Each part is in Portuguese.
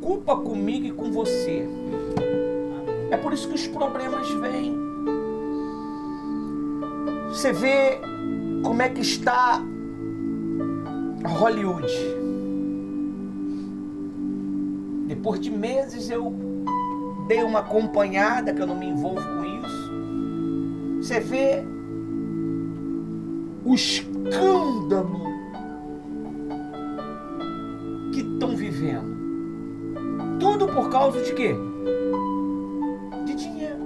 preocupa comigo e com você. É por isso que os problemas vêm. Você vê como é que está Hollywood. Depois de meses eu dei uma acompanhada, que eu não me envolvo com isso. Você vê o escândalo que estão vivendo. Tudo por causa de quê? De dinheiro.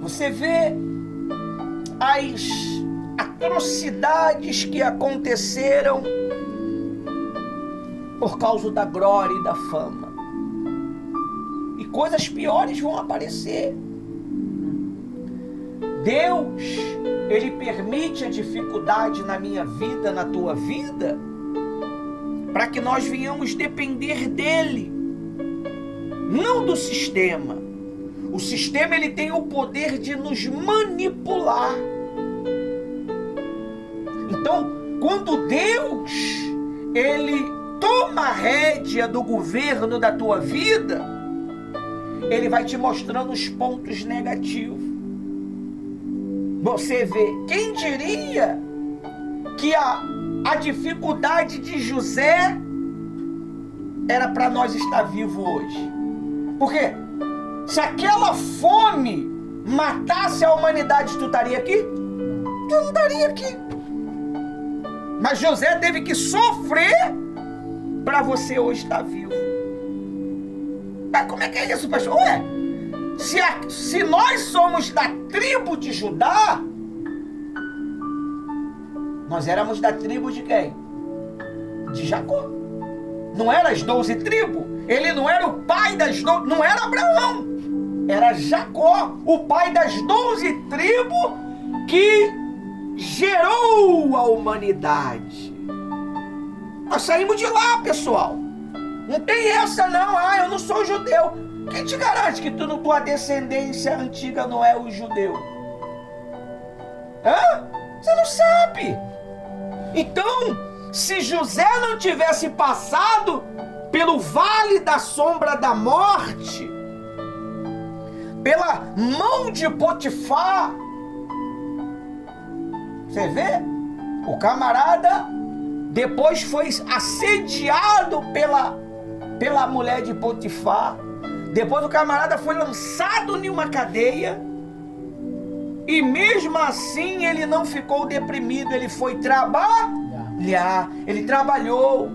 Você vê as atrocidades que aconteceram por causa da glória e da fama. E coisas piores vão aparecer. Deus, Ele permite a dificuldade na minha vida, na tua vida, para que nós venhamos depender dEle, não do sistema. O sistema, ele tem o poder de nos manipular. Então, quando Deus, Ele toma a rédea do governo da tua vida, Ele vai te mostrando os pontos negativos. Você vê, quem diria que a dificuldade de José era para nós estar vivo hoje? Porque se aquela fome matasse a humanidade, tu estaria aqui? Tu não estaria aqui. Mas José teve que sofrer para você hoje estar vivo. Mas como é que é isso, pastor? Ué, se nós somos da tribo de Judá, nós éramos da tribo de quem? De Jacó. Não eram as 12 tribos? Ele não era o pai das 12, não era Abraão. Era Jacó, o pai das 12 tribos que gerou a humanidade. Nós saímos de lá, pessoal. Não tem essa não, eu não sou judeu. Quem te garante que tua descendência antiga não é o judeu? Você não sabe. Então, se José não tivesse passado pelo vale da sombra da morte, pela mão de Potifar, você vê? O camarada depois foi assediado pela mulher de Potifar. Depois o camarada foi lançado em uma cadeia. E mesmo assim ele não ficou deprimido. Ele foi trabalhar. Ele trabalhou.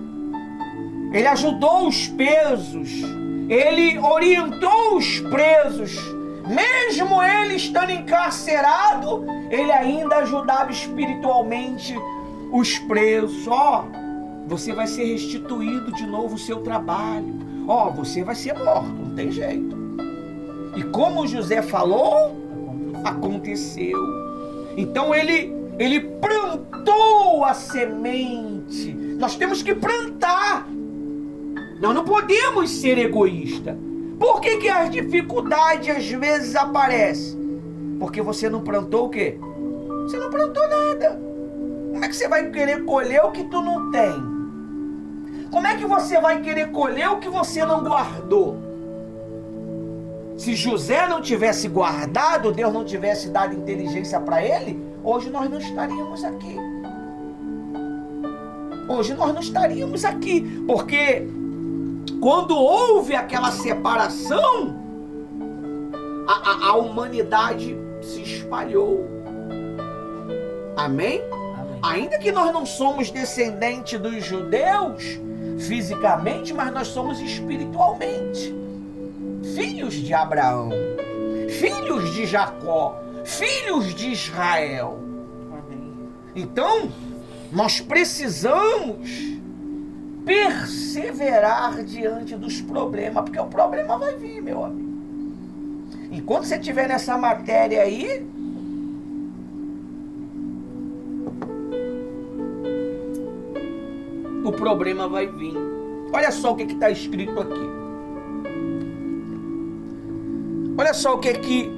Ele ajudou os presos. Ele orientou os presos. Mesmo ele estando encarcerado, ele ainda ajudava espiritualmente os presos. Você vai ser restituído de novo o seu trabalho. Você vai ser morto, não tem jeito. E como José falou, aconteceu. Então ele plantou a semente. Nós temos que plantar. Nós não podemos ser egoístas. Por que as dificuldades às vezes aparecem? Porque você não plantou o quê? Você não plantou nada. Como é que você vai querer colher o que tu não tem? Como é que você vai querer colher o que você não guardou? Se José não tivesse guardado, Deus não tivesse dado inteligência para ele, hoje nós não estaríamos aqui. Hoje nós não estaríamos aqui, porque quando houve aquela separação, a humanidade se espalhou. Amém? Amém. Ainda que nós não somos descendentes dos judeus fisicamente, mas nós somos espiritualmente filhos de Abraão, filhos de Jacó, filhos de Israel. Amém. Então nós precisamos perseverar diante dos problemas, porque o problema vai vir, meu amigo. Enquanto você estiver nessa matéria aí, o problema vai vir. Olha só o que está escrito aqui. Olha só o que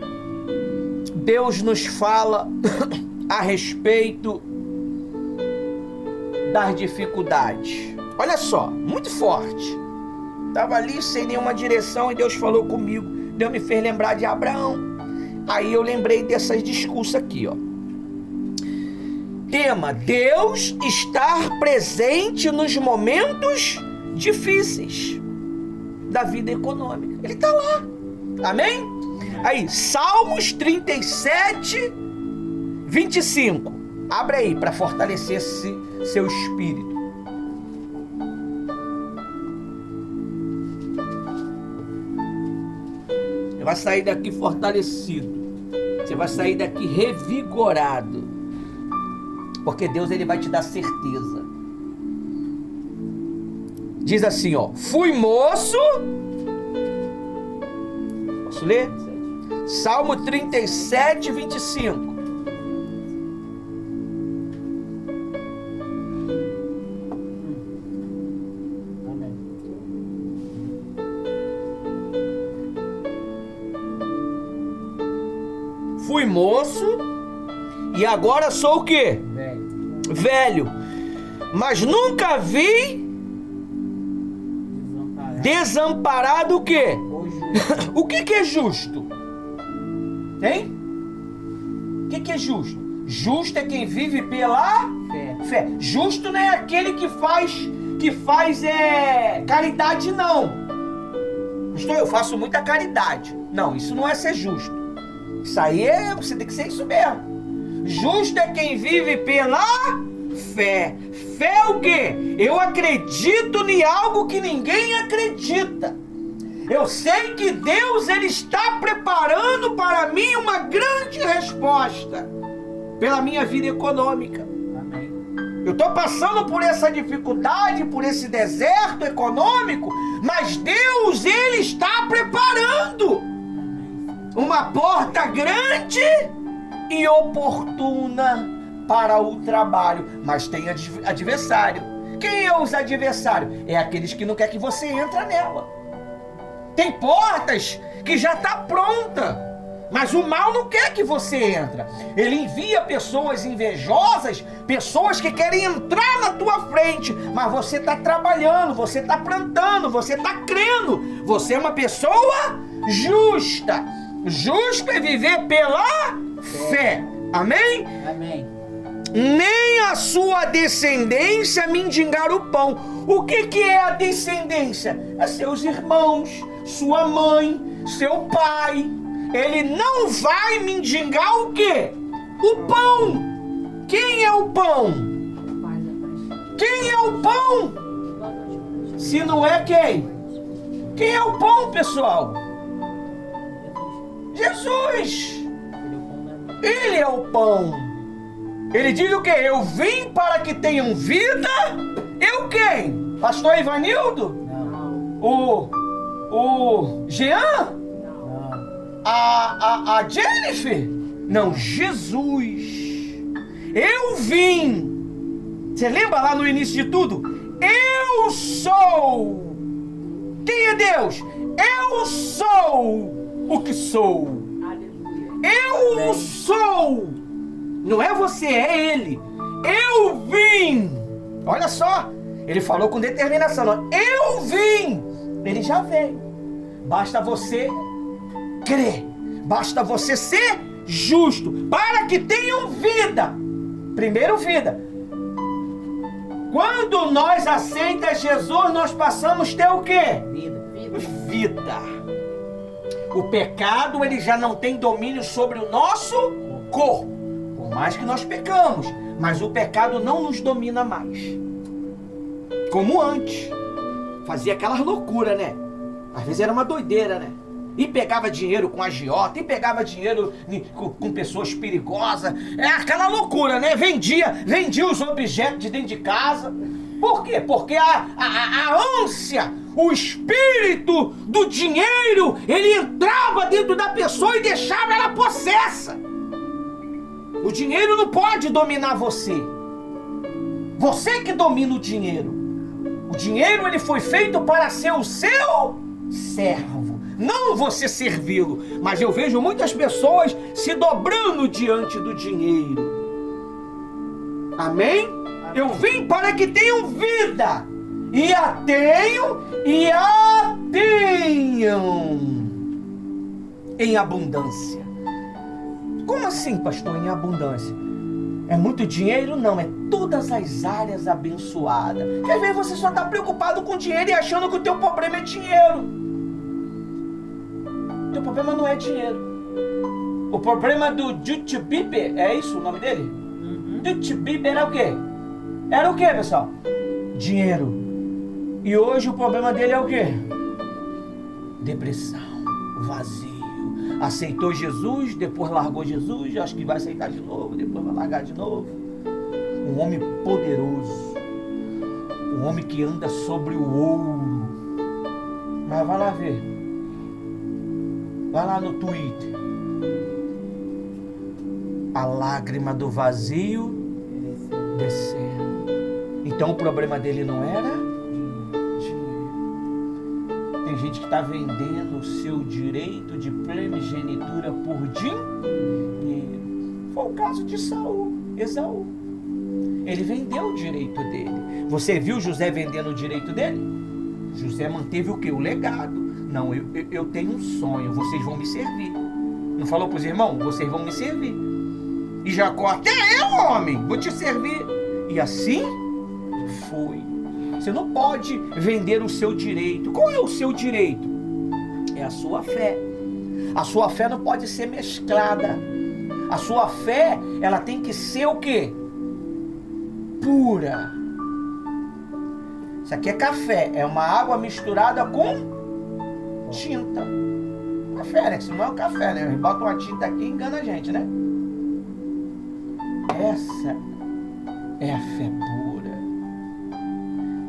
Deus nos fala a respeito das dificuldades. Olha só, muito forte. Estava ali sem nenhuma direção e Deus falou comigo. Deus me fez lembrar de Abraão. Aí eu lembrei dessas discursos aqui, ó. Tema: Deus estar presente nos momentos difíceis da vida econômica. Ele está lá. Amém? Aí, Salmos 37, 25. Abre aí para fortalecer esse seu espírito. Você vai sair daqui fortalecido. Você vai sair daqui revigorado. Porque Deus, ele vai te dar certeza. Diz assim, ó: fui moço. Posso ler? Salmo 37, 25. Fui moço e agora sou o quê? Velho. Mas nunca vi desamparado o quê? O que é justo? Hein? O que é justo? Justo é quem vive pela fé. Justo não é aquele que faz caridade, não. Eu faço muita caridade. Não, isso não é ser justo. Isso aí você tem que ser isso mesmo. Justo é quem vive pela fé. Fé é o quê? Eu acredito em algo que ninguém acredita. Eu sei que Deus, ele está preparando para mim uma grande resposta pela minha vida econômica. Amém. Eu estou passando por essa dificuldade, por esse deserto econômico, mas Deus, ele está preparando uma porta grande e oportuna para o trabalho. Mas tem adversário. Quem é os adversários? É aqueles que não querem que você entre nela. Tem portas que já está pronta, mas o mal não quer que você entre. Ele envia pessoas invejosas, pessoas que querem entrar na tua frente, mas você está trabalhando, você está plantando, você está crendo. Você é uma pessoa justa. Justo é viver pela fé. Amém? Amém. Nem a sua descendência mendigar o pão. O que é a descendência? É seus irmãos, sua mãe, seu pai. Ele não vai mendigar o quê? O pão. Quem é o pão? Quem é o pão? Se não é quem? Quem é o pão, pessoal? Jesus. Ele é o pão. Ele diz o quê? Eu vim para que tenham vida. Eu quem? Pastor Ivanildo? Não. O Jean? Não. A Jennifer? Não, Jesus. Eu vim. Você lembra lá no início de tudo? Eu sou. Quem é Deus? Eu sou o que sou. Eu sou. Não é você, é Ele. Eu vim. Olha só. Ele falou com determinação. Não. Eu vim. Ele já veio. Basta você crer. Basta você ser justo. Para que tenham vida. Primeiro, vida. Quando nós aceitamos Jesus, nós passamos a ter o quê? Vida. O pecado, ele já não tem domínio sobre o nosso corpo. Por mais que nós pecamos, mas o pecado não nos domina mais. Como antes. Fazia aquelas loucuras, né? Às vezes era uma doideira, né? E pegava dinheiro com agiota, e pegava dinheiro com pessoas perigosas. É aquela loucura, né? Vendia os objetos de dentro de casa. Por quê? Porque a ânsia, o espírito do dinheiro, ele entrava dentro da pessoa e deixava ela possessa. O dinheiro não pode dominar você. Você que domina o dinheiro. O dinheiro, ele foi feito para ser o seu servo, não você servi-lo. Mas eu vejo muitas pessoas se dobrando diante do dinheiro. Amém? Eu vim para que tenham vida. E a tenham e a tenham em abundância. Como assim, pastor, em abundância? É muito dinheiro? Não, é todas as áreas abençoadas. Porque às vezes você só está preocupado com dinheiro e achando que o teu problema é dinheiro. O teu problema não é dinheiro. O problema do Justin Bieber, é isso o nome dele? Justin Bieber era o quê? Era o quê, pessoal? Dinheiro. E hoje o problema dele é o quê? Depressão, vazio. Aceitou Jesus, depois largou Jesus, acho que vai aceitar de novo, depois vai largar de novo. Um homem poderoso, um homem que anda sobre o ouro. Mas vai lá ver, vai lá no Twitter, a lágrima do vazio descendo. Então o problema dele não era tem gente que está vendendo o seu direito de primogenitura por dinheiro. Foi o caso de Esaú. Ele vendeu o direito dele. Você viu José vendendo o direito dele? José manteve o quê? O legado. Não, eu tenho um sonho, vocês vão me servir. Não falou para os irmãos? Vocês vão me servir. E Jacó, até eu, homem, vou te servir. E assim foi. Você não pode vender o seu direito. Qual é o seu direito? É a sua fé. A sua fé não pode ser mesclada. A sua fé, ela tem que ser o quê? Pura. Isso aqui é café. É uma água misturada com tinta. Café, né? Isso não é um café, né? Eles botam uma tinta aqui e engana a gente, né? Essa é a fé pura.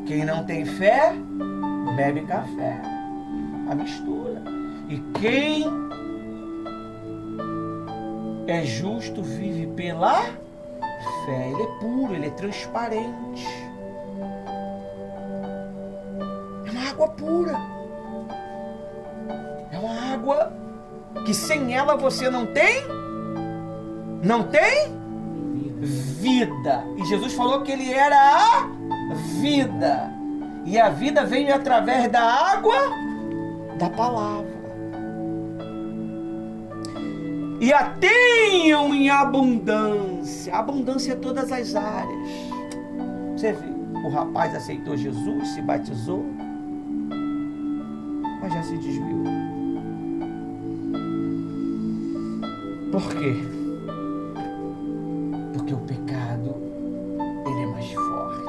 Quem não tem fé, bebe café. A mistura. E quem é justo vive pela fé. Ele é puro, ele é transparente. É uma água pura. É uma água que sem ela você não tem vida. E Jesus falou que ele era a vida. E a vida vem através da água da palavra. E a tenham em abundância. Abundância em todas as áreas. Você viu? O rapaz aceitou Jesus, se batizou, mas já se desviou. Por quê? Porque o pecado, ele é mais forte.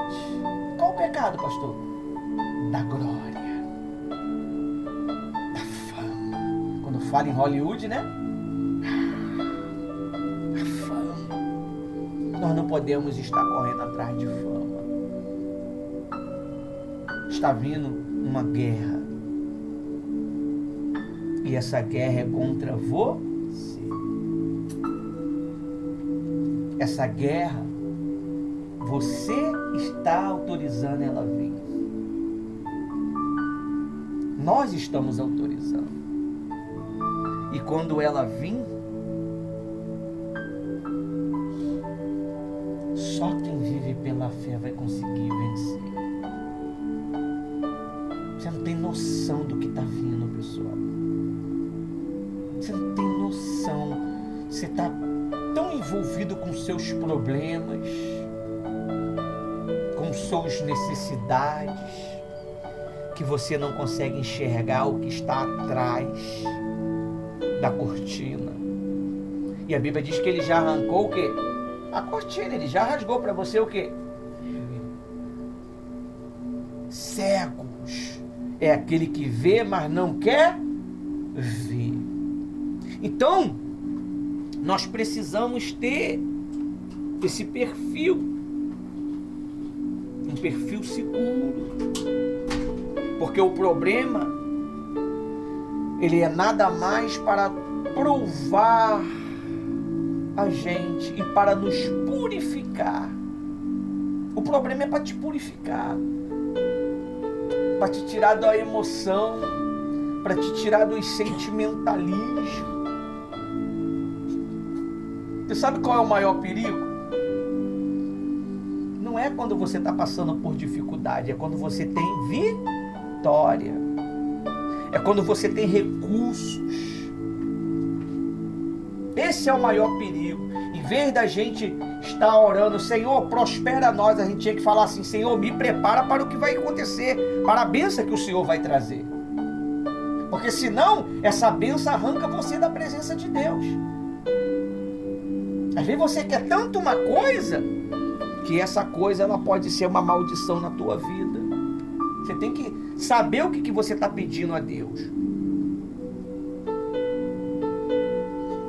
Qual o pecado, pastor? Da glória, da fama. Quando fala em Hollywood, né? A fama. Nós não podemos estar correndo atrás de fama. Está vindo uma guerra. E essa guerra é contra você. Essa guerra, você está autorizando ela vir. Nós estamos autorizando. E quando ela vir, só quem vive pela fé vai conseguir vencer. Você não tem noção do que está vindo, pessoal. Você não tem noção. Você está tão envolvido com seus problemas, com suas necessidades, que você não consegue enxergar o que está atrás da cortina. E a Bíblia diz que ele já arrancou o quê? A cortina, ele já rasgou para você o quê? Cegos. É aquele que vê, mas não quer ver. Então, nós precisamos ter esse perfil, um perfil seguro, porque o problema, ele é nada mais para provar a gente e para nos purificar. O problema é para te purificar, para te tirar da emoção, para te tirar dos sentimentalismos. Você sabe qual é o maior perigo? Não é quando você está passando por dificuldade, é quando você tem vitória. é quando você tem recursos. Esse é o maior perigo. Em vez da gente estar orando, Senhor, prospera nós, a gente tinha que falar assim, Senhor, me prepara para o que vai acontecer, para a bênção que o Senhor vai trazer. Porque senão, essa bênção arranca você da presença de Deus. Às vezes você quer tanto uma coisa, que essa coisa ela pode ser uma maldição na tua vida. Você tem que saber o que você está pedindo a Deus.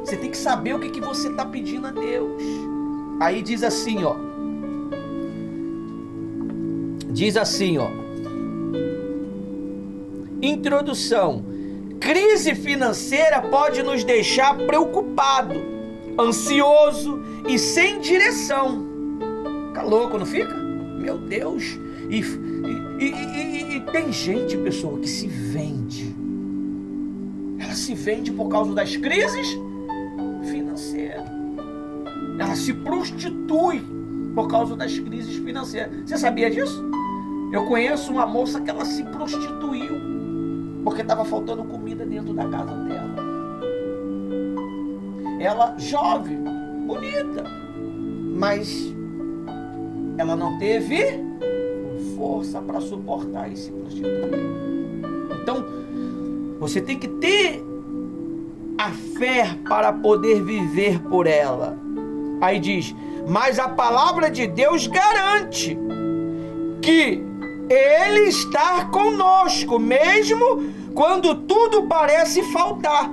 Você tem que saber o que você está pedindo a Deus. Aí diz assim, ó. Diz assim, ó. Introdução. Crise financeira pode nos deixar preocupado, ansioso e sem direção. Fica louco, não fica? Meu Deus. E tem gente, pessoa, que se vende. Ela se vende por causa das crises financeiras. Ela se prostitui por causa das crises financeiras. Você sabia disso? Eu conheço uma moça que ela se prostituiu porque estava faltando comida dentro da casa dela. Ela jovem, bonita, mas ela não teve força para suportar e se prostituir. Então, você tem que ter a fé para poder viver por ela. Aí diz, mas a palavra de Deus garante que Ele está conosco, mesmo quando tudo parece faltar.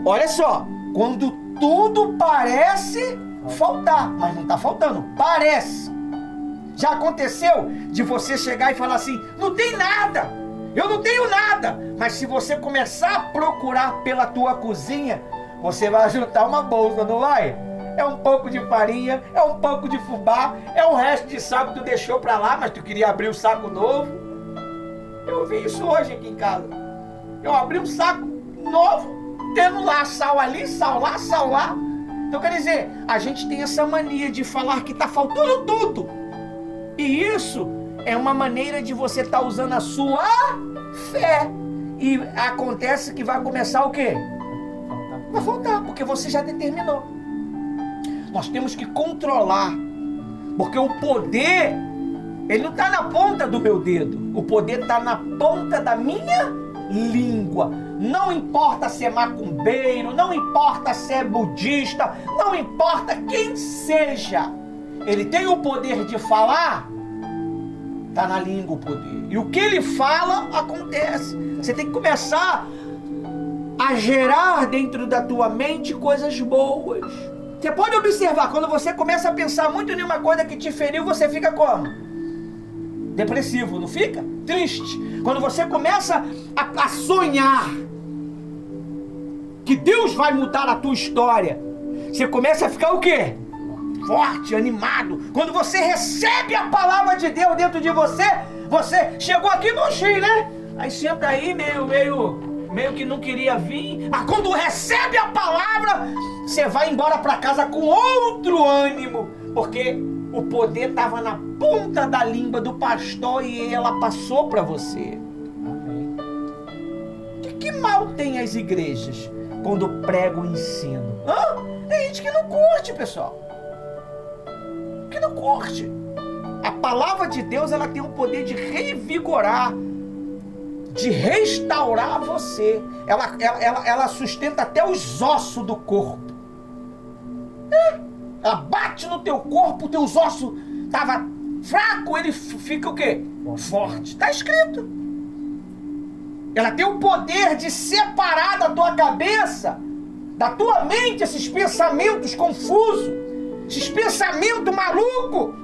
Olha só, quando tudo parece faltar, mas não está faltando, parece. Já aconteceu de você chegar e falar assim, não tem nada, eu não tenho nada. Mas se você começar a procurar pela tua cozinha, você vai juntar uma bolsa, não vai? É um pouco de farinha, é um pouco de fubá, é um resto de saco que tu deixou pra lá, mas tu queria abrir um saco novo. Eu vi isso hoje aqui em casa. Eu abri um saco novo, tendo lá sal ali, sal lá, sal lá. Então quer dizer, a gente tem essa mania de falar que tá faltando tudo. E isso é uma maneira de você estar usando a sua fé. E acontece que vai começar o quê? Vai faltar, porque você já determinou. Nós temos que controlar, porque o poder, ele não está na ponta do meu dedo, o poder está na ponta da minha língua. Não importa se é macumbeiro, não importa se é budista, não importa quem seja, ele tem o poder de falar, está na língua o poder. E o que ele fala, acontece. Você tem que começar a gerar dentro da tua mente coisas boas. Você pode observar, quando você começa a pensar muito em uma coisa que te feriu, você fica como? Depressivo, não fica? Triste. Quando você começa a sonhar que Deus vai mudar a tua história, você começa a ficar o quê? Forte, animado. Quando você recebe a palavra de Deus dentro de você, você chegou aqui no X, né? Aí senta aí meio que não queria vir. Mas quando recebe a palavra, você vai embora para casa com outro ânimo, porque o poder estava na ponta da língua do pastor e ela passou para você. Amém. Que mal tem as igrejas quando pregam o ensino? Tem gente que não curte, pessoal. Que não curte. A palavra de Deus, ela tem o poder de revigorar, de restaurar você. Ela sustenta até os ossos do corpo. Ela bate no teu corpo, teus ossos estavam fracos, ele fica o quê? Forte. Está escrito. Ela tem o poder de separar da tua cabeça, da tua mente, esses pensamentos confusos, esses pensamentos malucos,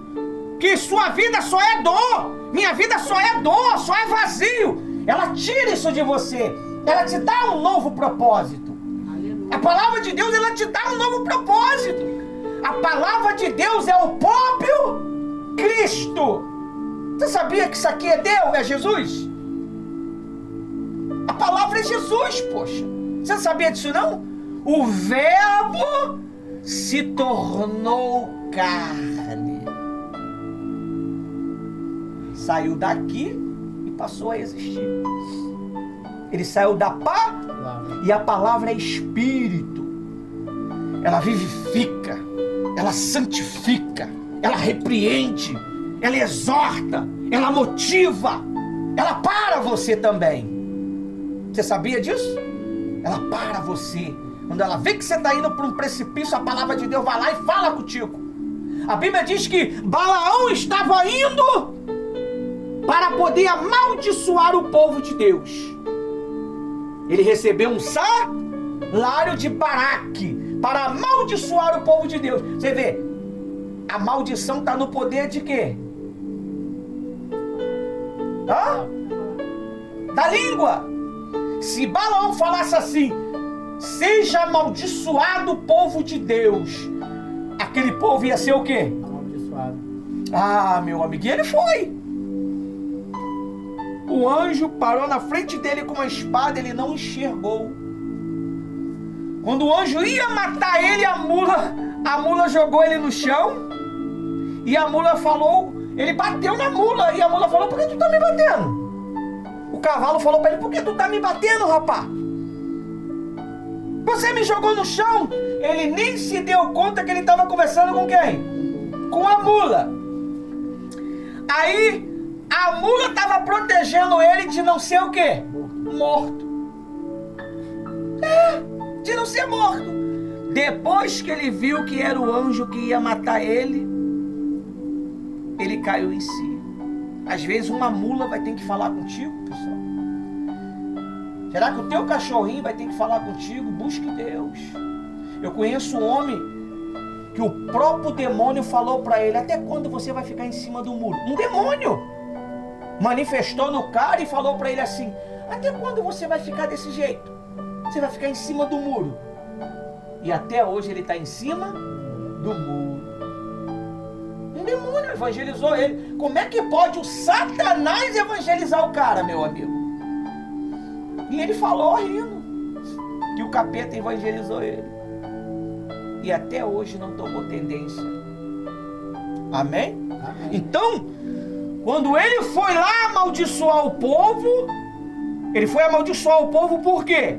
que sua vida só é dor, minha vida só é dor, só é vazio. Ela tira isso de você. Ela te dá um novo propósito. Aleluia. A palavra de Deus, ela te dá um novo propósito. A palavra de Deus é o próprio Cristo. Você sabia que isso aqui é Deus, é Jesus? A palavra é Jesus, poxa. Você não sabia disso não? O Verbo se tornou carne. Saiu daqui e passou a existir. Ele saiu da palavra. E a palavra é espírito. Ela vivifica, ela santifica, ela repreende, ela exorta, ela motiva, ela para você também. Você sabia disso? Ela para você. Quando ela vê que você está indo para um precipício, a palavra de Deus vai lá e fala contigo. A Bíblia diz que Balaão estava indo para poder amaldiçoar o povo de Deus. Ele recebeu um salário de Baraque para amaldiçoar o povo de Deus. Você vê, a maldição está no poder de quê? Da língua. Se Balaão falasse assim: seja amaldiçoado o povo de Deus, aquele povo ia ser o quê? Amaldiçoado. Ah, meu amigo, e ele foi. O anjo parou na frente dele com uma espada, ele não enxergou. Quando o anjo ia matar ele, a mula jogou ele no chão. E a mula falou, ele bateu na mula. E a mula falou: por que tu tá me batendo? O cavalo falou para ele: por que tu tá me batendo, rapaz? Você me jogou no chão. Ele nem se deu conta que ele estava conversando com quem? Com a mula. Aí a mula estava protegendo ele de não ser o quê? Morto. De não ser morto. Depois que ele viu que era o anjo que ia matar ele, ele caiu em si. Às vezes uma mula vai ter que falar contigo, pessoal. Será que o teu cachorrinho vai ter que falar contigo? Busque Deus. Eu conheço um homem que o próprio demônio falou para ele: até quando você vai ficar em cima do muro? Um demônio manifestou no cara e falou para ele assim: até quando você vai ficar desse jeito? Você vai ficar em cima do muro. E até hoje ele está em cima do muro. Um demônio evangelizou ele. Como é que pode o Satanás evangelizar o cara, meu amigo? E ele falou rindo que o capeta evangelizou ele. E até hoje não tomou tendência. Amém? Amém. Então, quando ele foi lá amaldiçoar o povo, ele foi amaldiçoar o povo por quê?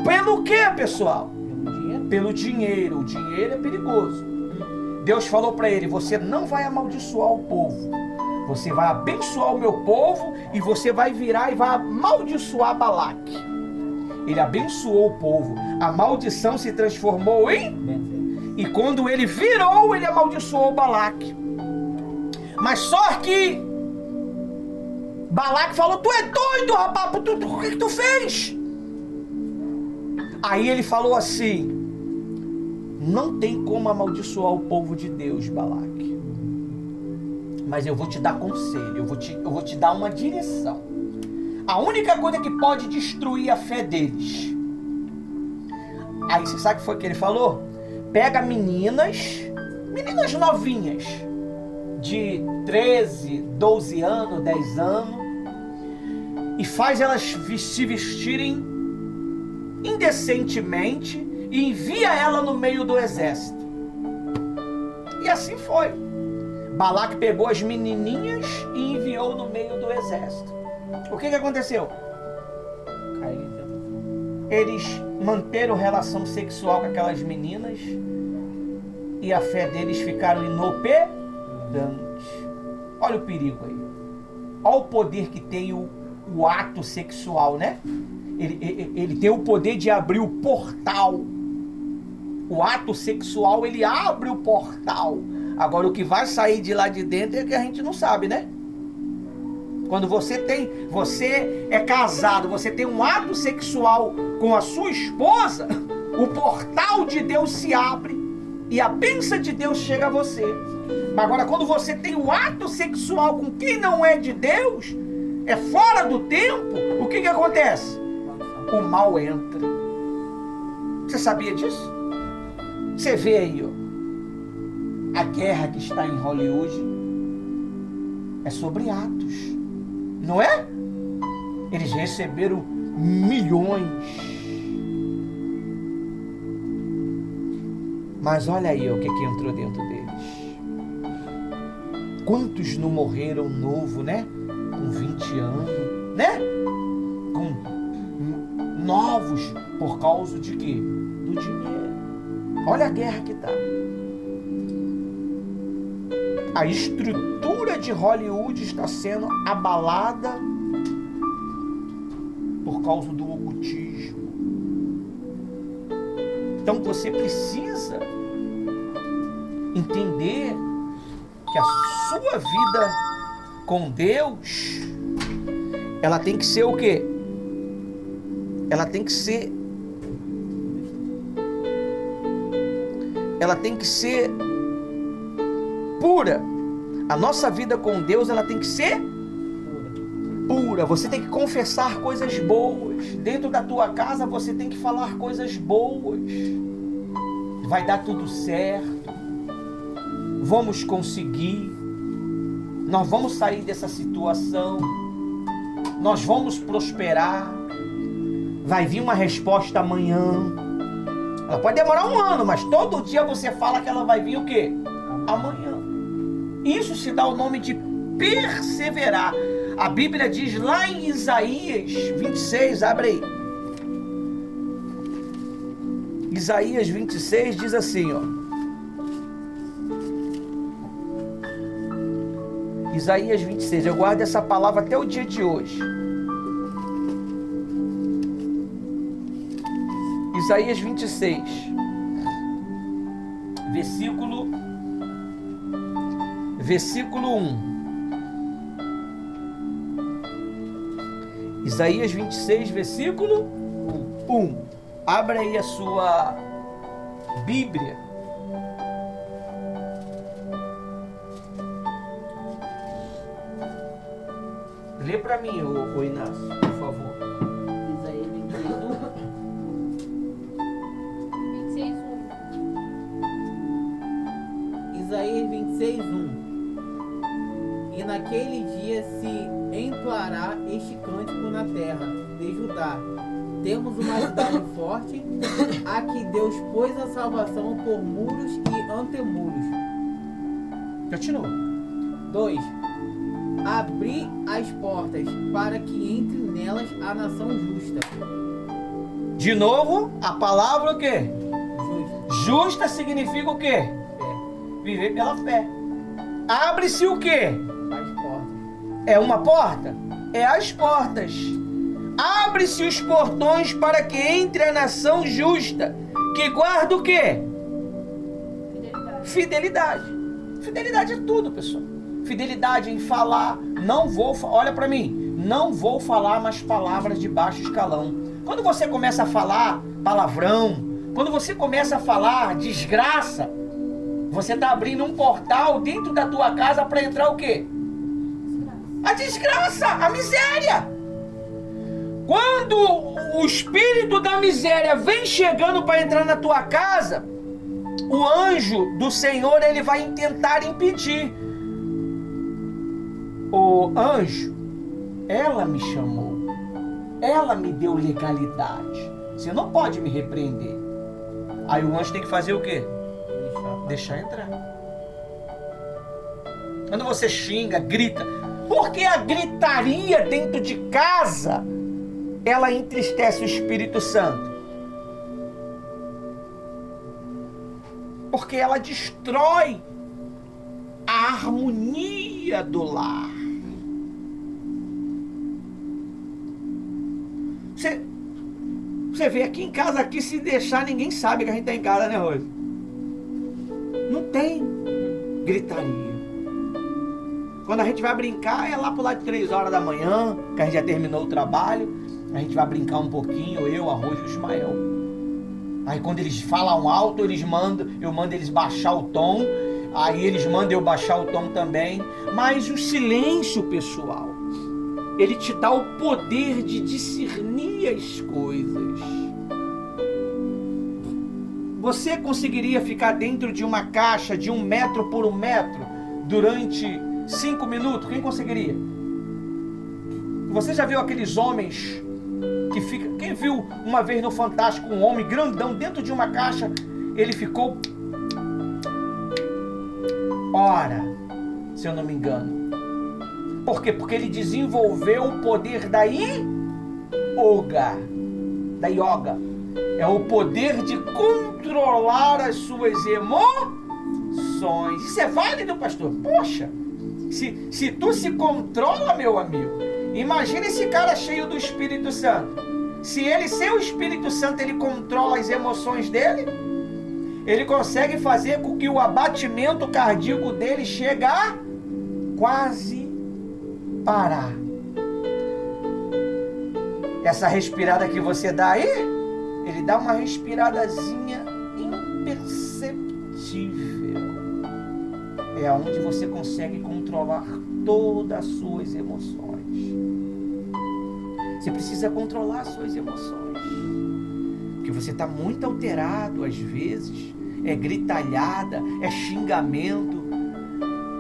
Pelo quê, pessoal? Pelo dinheiro. O dinheiro é perigoso. Deus falou para ele: você não vai amaldiçoar o povo. Você vai abençoar o meu povo e você vai virar e vai amaldiçoar Balaque. Ele abençoou o povo. A maldição se transformou em... E quando ele virou, ele amaldiçoou Balaque. Mas só que Balaque falou: tu é doido, rapaz, o que tu fez? Aí ele falou assim: não tem como amaldiçoar o povo de Deus, Balaque. Mas eu vou te dar conselho, eu vou te dar uma direção. A única coisa que pode destruir a fé deles. Aí você sabe o que foi que ele falou? Pega meninas novinhas, de 13, 12 anos, 10 anos, e faz elas se vestirem indecentemente e envia ela no meio do exército. E assim foi. Balaque pegou as menininhas e enviou no meio do exército. O que aconteceu? Eles manteram relação sexual com aquelas meninas e a fé deles ficaram inoperadas. Olha o perigo aí. Olha o poder que tem o ato sexual, né? Ele tem o poder de abrir o portal. O ato sexual, ele abre o portal. Agora, o que vai sair de lá de dentro é que a gente não sabe, né? Quando você é casado, você tem um ato sexual com a sua esposa, o portal de Deus se abre e a bênção de Deus chega a você. Agora, quando você tem um ato sexual com quem não é de Deus, é fora do tempo, o que acontece? O mal entra. Você sabia disso? Você vê aí, ó. A guerra que está em Hollywood é sobre atos, não é? Eles receberam milhões. Mas olha aí o que entrou dentro deles. Quantos não morreram novo, né? Com 20 anos, né? Por causa de quê? Do dinheiro. Olha a guerra que está. A estrutura de Hollywood está sendo abalada por causa do ocultismo. Então você precisa entender que a sua vida com Deus, ela tem que ser o quê? Ela tem que ser pura. A nossa vida com Deus, ela tem que ser pura. Você tem que confessar coisas boas. Dentro da tua casa, você tem que falar coisas boas. Vai dar tudo certo. Vamos conseguir. Nós vamos sair dessa situação. Nós vamos prosperar. Vai vir uma resposta amanhã. Ela pode demorar 1 ano, mas todo dia você fala que ela vai vir o quê? Amanhã. Isso se dá o nome de perseverar. A Bíblia diz lá em Isaías 26, abre aí. Isaías 26 diz assim, ó. Isaías 26, eu guardo essa palavra até o dia de hoje. Isaías 26, versículo 1. Isaías 26, versículo 1. Abra aí a sua Bíblia. Lê para mim, ô Inácio, por favor. Isaías 26:1. Isaías 26:1. E naquele dia se entoará este cântico na terra de Judá. Temos uma cidade forte, a que Deus pôs a salvação por muros e antemuros. Continua. 2. Abri as portas para que entre nelas a nação justa. De novo, a palavra o quê? Justa. Justa significa o quê? Fé. Viver pela fé. Abre-se o quê? As portas. É uma porta? É as portas. Abre-se os portões para que entre a nação justa, que guarda o quê? Fidelidade. Fidelidade é tudo, pessoal. Fidelidade em falar. Olha para mim, não vou falar mais palavras de baixo escalão. Quando você começa a falar palavrão, quando você começa a falar desgraça, você está abrindo um portal dentro da tua casa para entrar o quê? A desgraça, a miséria. Quando o espírito da miséria vem chegando para entrar na tua casa, o anjo do Senhor, ele vai tentar impedir. O anjo, ela me chamou, ela me deu legalidade, você não pode me repreender. Aí o anjo tem que fazer o quê? Deixar entrar. Quando você xinga, grita, porque a gritaria dentro de casa, ela entristece o Espírito Santo. Porque ela destrói a harmonia do lar. Você vê aqui em casa, aqui se deixar, ninguém sabe que a gente está em casa, né, Rose? Não tem gritaria. Quando a gente vai brincar, é lá pro lado de 3 horas da manhã, que a gente já terminou o trabalho. A gente vai brincar um pouquinho, eu, a Rose e o Ismael. Aí quando eles falam alto, eu mando eles baixar o tom. Aí eles mandam eu baixar o tom também. Mas o silêncio, pessoal, ele te dá o poder de discernir as coisas. Você conseguiria ficar dentro de uma caixa de 1 metro por 1 metro durante 5 minutos? Quem conseguiria? Você já viu aqueles homens que ficam... Quem viu uma vez no Fantástico um homem grandão dentro de uma caixa? Ele ficou... Ora, se eu não me engano. Por quê? Porque ele desenvolveu o poder da yoga. É o poder de controlar as suas emoções. Isso é válido, pastor? Poxa, se tu se controla, meu amigo, imagina esse cara cheio do Espírito Santo. Se ele, sem o Espírito Santo, ele controla as emoções dele, ele consegue fazer com que o abatimento cardíaco dele chegue a quase parar. Essa respirada que você dá aí, ele dá uma respiradazinha imperceptível. É onde você consegue controlar todas as suas emoções. Você precisa controlar as suas emoções. Porque você está muito alterado às vezes. É gritalhada, é xingamento.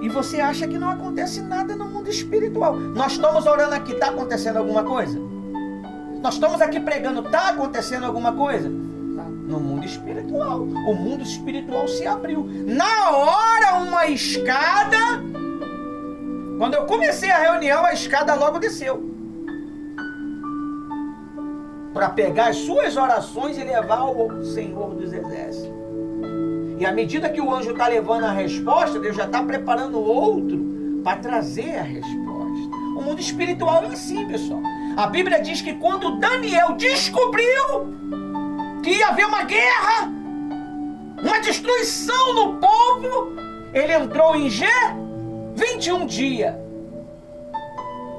E você acha que não acontece nada no mundo espiritual. Nós estamos orando aqui, está acontecendo alguma coisa? Nós estamos aqui pregando, está acontecendo alguma coisa? No mundo espiritual. O mundo espiritual se abriu. Na hora, uma escada. Quando eu comecei a reunião, a escada logo desceu. Para pegar as suas orações e levar ao Senhor dos Exércitos. E à medida que o anjo está levando a resposta, Deus já está preparando outro para trazer a resposta. O mundo espiritual é assim, pessoal. A Bíblia diz que quando Daniel descobriu que ia haver uma guerra, uma destruição no povo, ele entrou em 21 dias,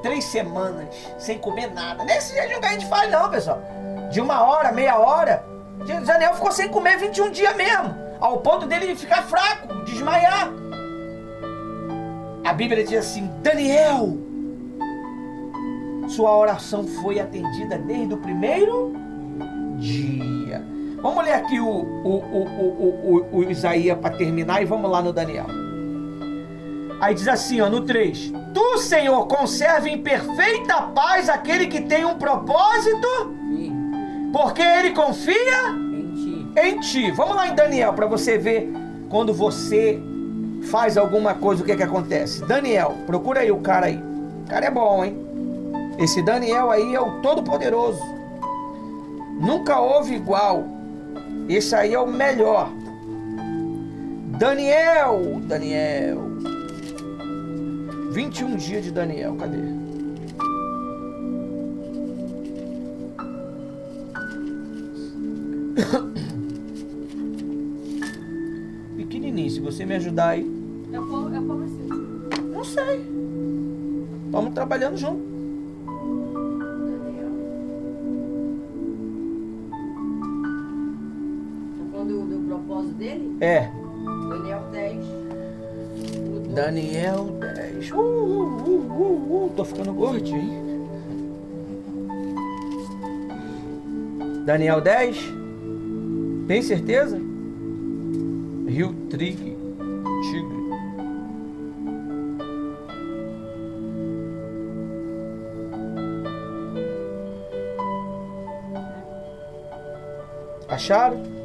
3 semanas, sem comer nada. Nesse jejum que a gente faz não, pessoal. De 1 hora, meia hora. Daniel ficou sem comer 21 dias mesmo, ao ponto dele ficar fraco, desmaiar. A Bíblia diz assim: Daniel, sua oração foi atendida desde o primeiro dia. Vamos ler aqui o Isaías para terminar e vamos lá no Daniel. Aí diz assim, ó, no 3: Tu, Senhor, conserve em perfeita paz aquele que tem um propósito, porque ele confia em ti. Vamos lá em Daniel para você ver quando você faz alguma coisa, o que acontece. Daniel, procura aí o cara aí. O cara é bom, hein? Esse Daniel aí é o Todo-Poderoso. Nunca houve igual. Esse aí é o melhor. Daniel. 21 dias de Daniel, cadê? Pequenininho, se você me ajudar aí. É como assim? Não sei. Vamos trabalhando junto. Do propósito dele? É. Daniel 10. Daniel 10. Tô ficando gordinho, hein? Daniel 10. Tem certeza? Rio Tigre. Acharam?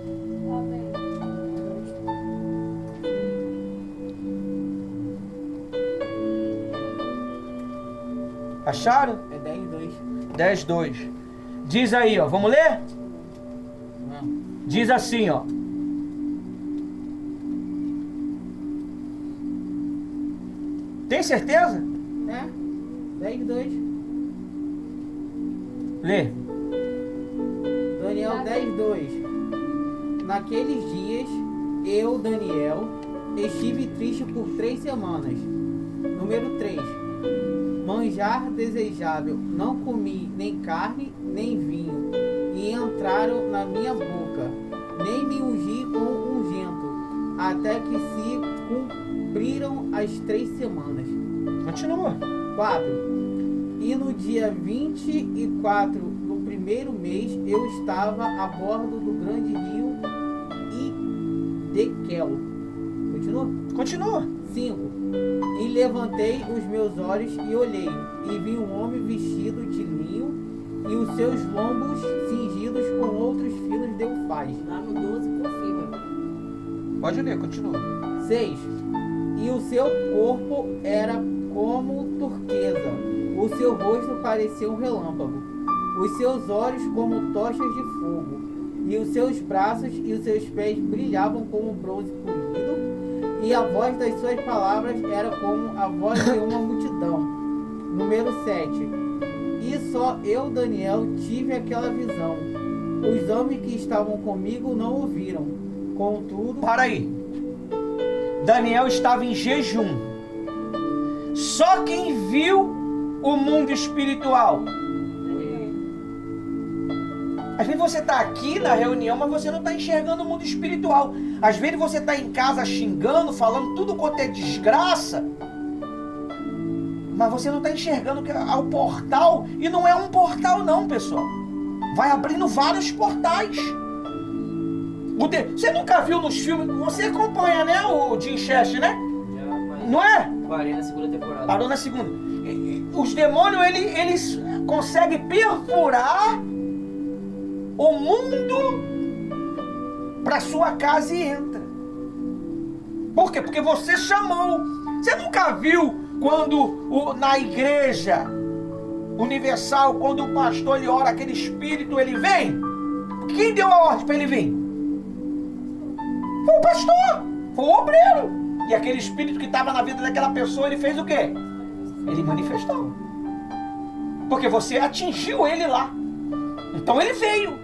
Acharam? É 10:2. 10:2. Diz aí, ó. Vamos ler? Não. Diz assim, ó. Tem certeza? É? 10:2. Lê. Daniel 10:2. Naqueles dias, eu, Daniel, estive triste por 3 semanas. Número 3. Manjar desejável, não comi nem carne, nem vinho, e entraram na minha boca, nem me ungi com ungento, até que se cumpriram as 3 semanas. Continua. 4. E no dia 24 do primeiro mês, eu estava a bordo do grande rio Idequel. Continua. 5. E levantei os meus olhos e olhei, e vi um homem vestido de linho, e os seus lombos cingidos com outros fios de ufaz. Lá no 12 confirma. Pode ler, continua. 6. E o seu corpo era como turquesa, o seu rosto parecia um relâmpago, os seus olhos como tochas de fogo, e os seus braços e os seus pés brilhavam como bronze polido, e a voz das suas palavras era como a voz de uma multidão. Número 7. E só eu, Daniel, tive aquela visão. Os homens que estavam comigo não ouviram. Contudo... Para aí. Daniel estava em jejum. Só quem viu o mundo espiritual. Às vezes você está aqui na reunião, mas você não está enxergando o mundo espiritual. Às vezes você está em casa xingando, falando tudo quanto é desgraça, mas você não está enxergando que é o portal. E não é um portal não, pessoal. Vai abrindo vários portais. Você nunca viu nos filmes, você acompanha, né, o Jim Chester, né? Não é? Parei na segunda temporada. Parou na segunda. Os demônios, eles conseguem perfurar o mundo para sua casa e entra. Por quê? Porque você chamou. Você nunca viu quando na igreja universal, quando o pastor ele ora, aquele espírito ele vem? Quem deu a ordem para ele vir? Foi o pastor, foi o obreiro. E aquele espírito que estava na vida daquela pessoa, ele fez o quê? Ele manifestou. Porque você atingiu ele lá. Então ele veio.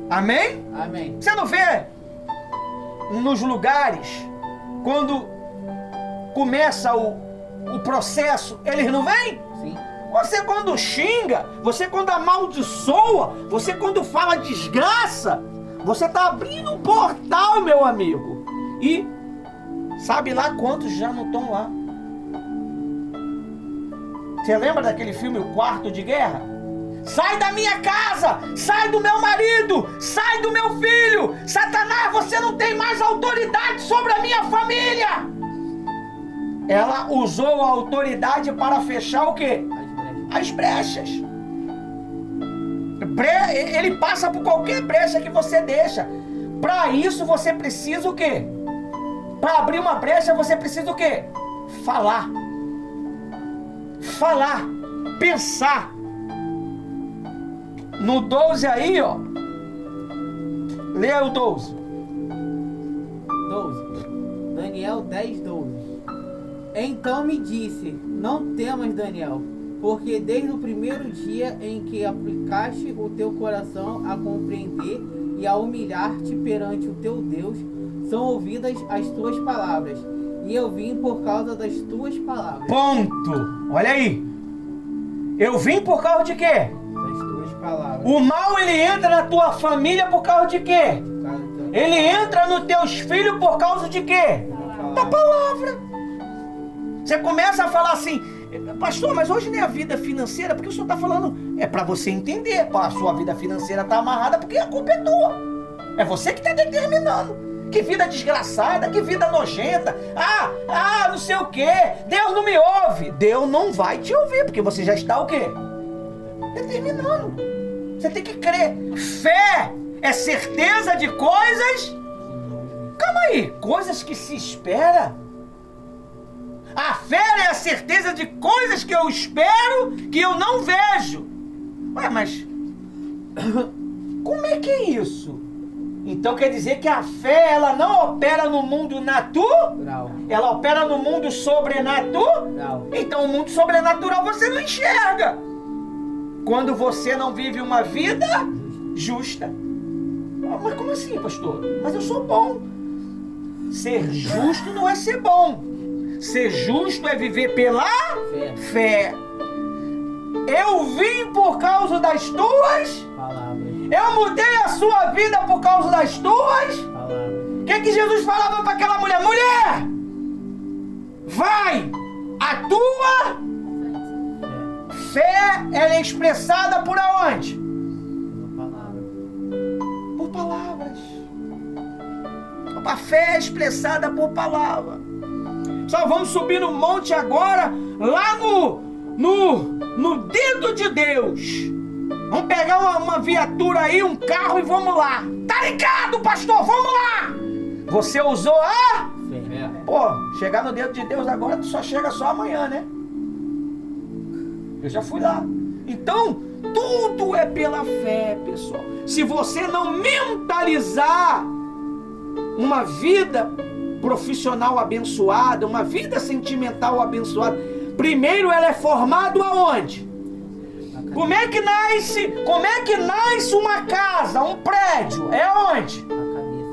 Amém? Amém. Você não vê nos lugares, quando começa o processo, eles não vêm? Sim. Você quando xinga, você quando amaldiçoa, você quando fala desgraça, você está abrindo um portal, meu amigo. E sabe lá quantos já não estão lá? Você lembra daquele filme O Quarto de Guerra? Sai da minha casa, sai do meu marido, sai do meu filho. Satanás, você não tem mais autoridade sobre a minha família. Ela usou a autoridade para fechar o quê? As brechas. Ele passa por qualquer brecha que você deixa. Para isso você precisa o quê? Para abrir uma brecha você precisa o quê? Falar. Falar. Pensar. No 12 aí, ó. Leia o 12. 12. Daniel 10, 12. Então me disse, não temas, Daniel, porque desde o primeiro dia em que aplicaste o teu coração a compreender e a humilhar-te perante o teu Deus, são ouvidas as tuas palavras, e eu vim por causa das tuas palavras. Ponto. Olha aí. Eu vim por causa de quê? Das tuas palavras. O mal ele entra na tua família por causa de quê? Ele entra nos teus filhos por causa de quê? Da palavra. Você começa a falar assim, pastor, mas hoje não é a vida financeira, porque o senhor está falando, é para você entender, a sua vida financeira está amarrada porque a culpa é tua. É você que está determinando. Que vida desgraçada, que vida nojenta. Não sei o quê. Deus não me ouve. Deus não vai te ouvir, porque você já está o quê? Determinando. Você tem que crer. Fé é certeza de coisas. Calma aí. Coisas que se espera. A fé é a certeza de coisas que eu espero, que eu não vejo. Ué, mas como é que é isso? Então quer dizer que a fé, ela não opera no mundo natural, ela opera no mundo sobrenatural. Então o mundo sobrenatural você não enxerga quando você não vive uma vida justa. Mas como assim, pastor? Mas eu sou bom. Ser justo não é ser bom. Ser justo é viver pela fé. Eu vim por causa das tuas palavras. Eu mudei a sua vida por causa das tuas palavras. O que Jesus falava para aquela mulher? Mulher, vai, a tua fé ela é expressada por aonde? Por palavras. A fé é expressada por palavra. Só vamos subir no monte agora, lá no dedo de Deus. Vamos pegar uma viatura aí, um carro e vamos lá. Tá ligado, pastor? Vamos lá! Você usou a... Pô, chegar no dedo de Deus agora, tu só chega só amanhã, né? Eu já fui lá. Então, Tudo é pela fé, pessoal. Se você não mentalizar uma vida profissional abençoada, uma vida sentimental abençoada, primeiro ela é formada aonde? Como é que nasce uma casa, um prédio? É onde? A cabeça.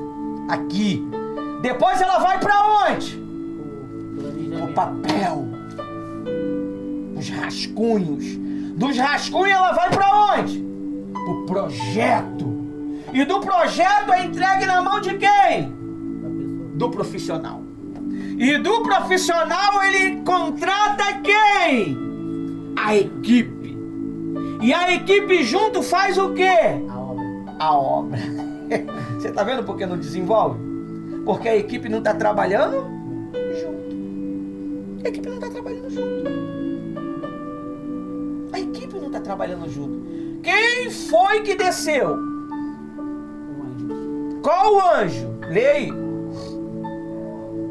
Aqui. Depois ela vai para onde? O planejamento. O papel. Os rascunhos. Dos rascunhos ela vai para onde? O projeto. E do projeto é entregue na mão de quem? Da pessoa. Do profissional. E do profissional ele contrata quem? A equipe. E a equipe junto faz o quê? A obra. A obra. Você tá vendo por que não desenvolve? Porque a equipe não está trabalhando junto. A equipe não está trabalhando junto. A equipe não está trabalhando junto. Quem foi que desceu? Um anjo. Qual o anjo? Lê aí.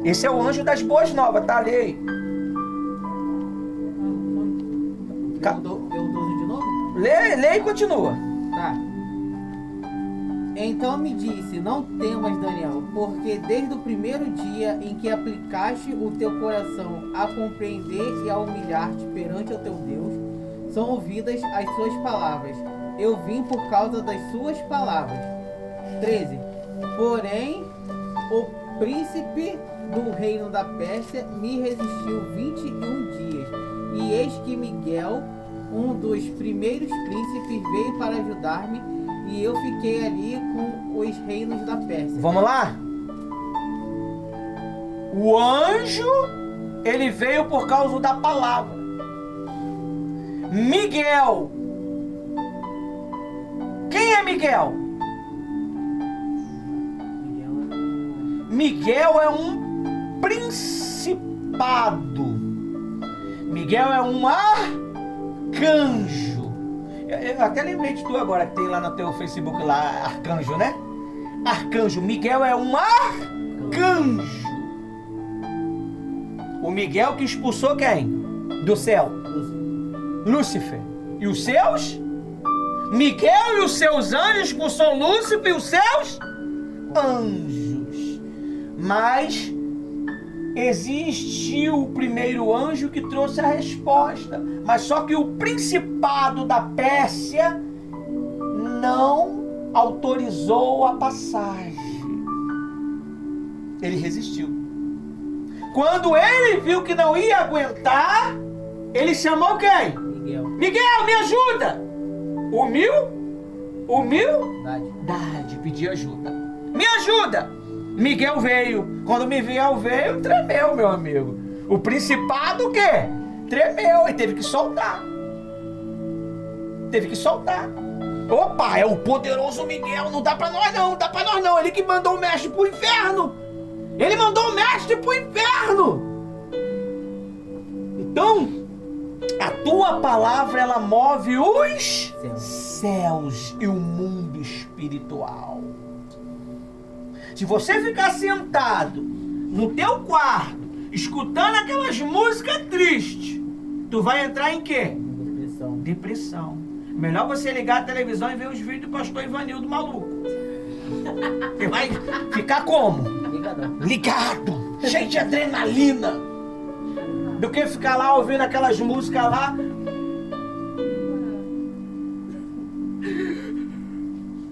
Esse é o anjo das boas novas, tá? Lê aí. Eu 12 de novo? Lê e continua. Tá. Então me disse, não temas, Daniel, porque desde o primeiro dia em que aplicaste o teu coração a compreender e a humilhar-te perante o teu Deus, são ouvidas as suas palavras. Eu vim por causa das suas palavras. 13. Porém, o príncipe do reino da Pérsia me resistiu 21 dias. E eis que Miguel, um dos primeiros príncipes, veio para ajudar-me, e eu fiquei ali com os reinos da Pérsia. Vamos lá? O anjo, ele veio por causa da palavra. Miguel. Quem é Miguel? Miguel é um principado. Miguel é um arcanjo. Eu até lembrei de tu agora, que tem lá no teu Facebook lá, arcanjo, né? Arcanjo. Miguel é um arcanjo. O Miguel que expulsou quem? Do céu? Lúcifer. E os seus? Miguel e os seus anjos expulsou Lúcifer e os seus anjos. Mas existiu o primeiro anjo que trouxe a resposta. Mas só que o principado da Pérsia não autorizou a passagem. Ele resistiu. Quando ele viu que não ia aguentar, ele chamou quem? Miguel. Miguel, me ajuda! Humildade, pedir ajuda. Me ajuda! Miguel veio. Quando Miguel veio, tremeu, meu amigo. O principado o quê? Tremeu e teve que soltar. Opa, é o poderoso Miguel. Não dá pra nós não. Ele que mandou o mestre pro inferno. Então, a tua palavra, ela move os céus e o mundo espiritual. Se você ficar sentado no teu quarto, escutando aquelas músicas tristes, tu vai entrar em quê? Depressão. Melhor você ligar a televisão e ver os vídeos do pastor Ivanildo maluco. Você vai ficar como? Ligado, cheio de adrenalina. Do que ficar lá ouvindo aquelas músicas lá.